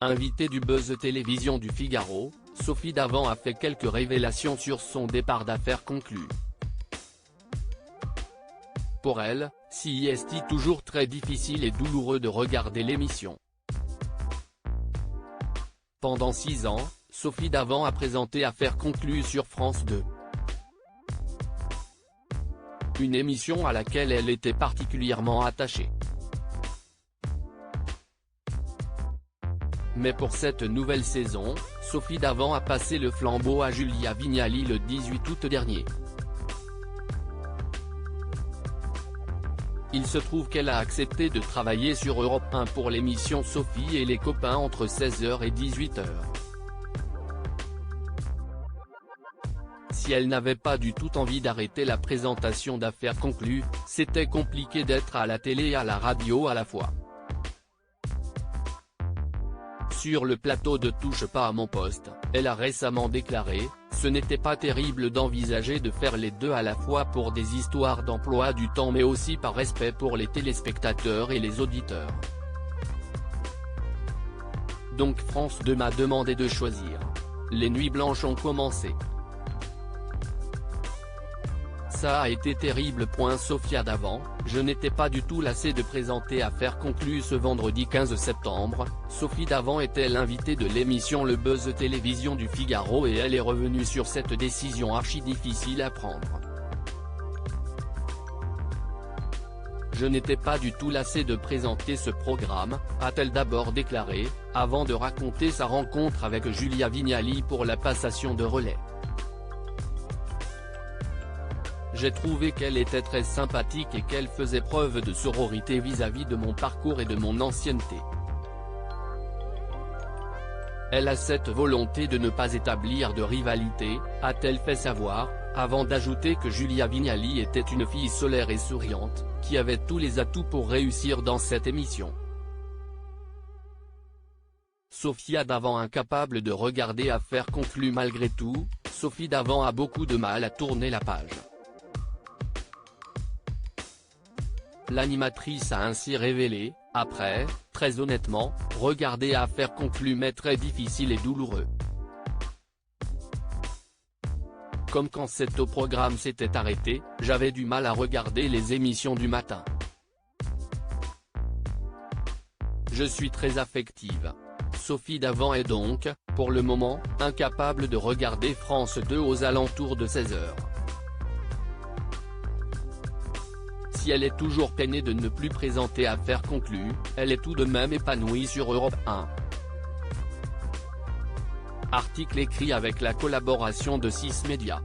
Invitée du Buzz Télévision du Figaro, Sophie Davant a fait quelques révélations sur son départ d'Affaires conclues. Pour elle, c'est toujours très difficile et douloureux de regarder l'émission. Pendant 6 ans, Sophie Davant a présenté Affaires conclues sur France 2. Une émission à laquelle elle était particulièrement attachée. Mais pour cette nouvelle saison, Sophie Davant a passé le flambeau à Julia Vignali le 18 août dernier. Il se trouve qu'elle a accepté de travailler sur Europe 1 pour l'émission Sophie et les copains entre 16h et 18h. Si elle n'avait pas du tout envie d'arrêter la présentation d'Affaires conclues, c'était compliqué d'être à la télé et à la radio à la fois. Sur le plateau de Touche pas à mon poste, elle a récemment déclaré « Ce n'était pas terrible d'envisager de faire les deux à la fois pour des histoires d'emploi du temps mais aussi par respect pour les téléspectateurs et les auditeurs. Donc France 2 m'a demandé de choisir. Les nuits blanches ont commencé. Ça a été terrible. Sophia Davant, je n'étais pas du tout lassée de présenter Affaires conclues ce vendredi 15 septembre, Sophie Davant était l'invitée de l'émission Le Buzz Télévision du Figaro et elle est revenue sur cette décision archi difficile à prendre. Je n'étais pas du tout lassée de présenter ce programme, a-t-elle d'abord déclaré, avant de raconter sa rencontre avec Julia Vignali pour la passation de relais. J'ai trouvé qu'elle était très sympathique et qu'elle faisait preuve de sororité vis-à-vis de mon parcours et de mon ancienneté. Elle a cette volonté de ne pas établir de rivalité, a-t-elle fait savoir, avant d'ajouter que Julia Vignali était une fille solaire et souriante, qui avait tous les atouts pour réussir dans cette émission. Sophia Davant incapable de regarder Affaires conclues malgré tout, Sophie Davant a beaucoup de mal à tourner la page. L'animatrice a ainsi révélé, après, très honnêtement, regarder Affaires conclues m'est très difficile et douloureux. Comme quand cet programme s'était arrêté, j'avais du mal à regarder les émissions du matin. Je suis très affective. Sophie Davant est donc, pour le moment, incapable de regarder France 2 aux alentours de 16h. Si elle est toujours peinée de ne plus présenter Affaires conclues, elle est tout de même épanouie sur Europe 1. Article écrit avec la collaboration de 6 Médias.